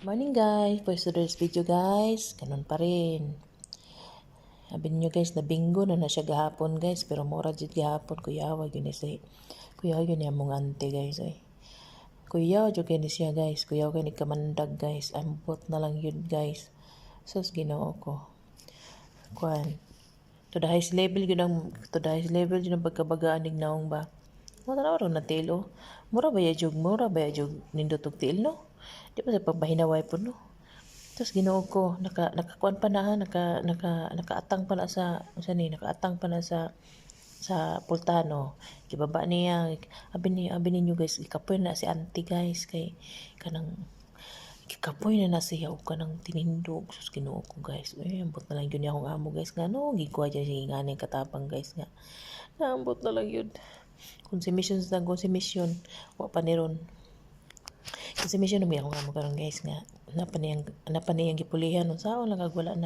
Morning guys, for today's video guys, kanon pa rin. Sabi niyo guys na bingo na siya gahapon guys, pero mura jud gahapon kuyawa yun kuyawa yun yung mong ante guys ay. Kuyawa jud ni siya guys, kuyawa kay ni kamandag guys, ambot na lang yun guys. Sus Ginoo ko. Kuan. To the highest level yun ang pagkabagaan ning naong ba. Mo tanaw ron na tilo. Mura ba ya jug nindot og til no? Di ba sa pagpahinaway po no? Tapos Ginoo ko, nakakuan pa na ha, nakaatang pa na nakaatang pa na sa pultano. Kibaba niya, abi ninyo guys, ikapoy na si auntie guys kay kanang ikapoy na siya og kanang tinindog. Sus Ginoo ko guys. Ambot na lang yun akong amo guys nga no, gigwa dyan siya nga ning katapang guys nga. Naambot na lang yun. Konsumisyon wa pa ni ron. Kasi mission na ako nga mo karon guys nga napaniyang gipulihan unsa lang kag wala na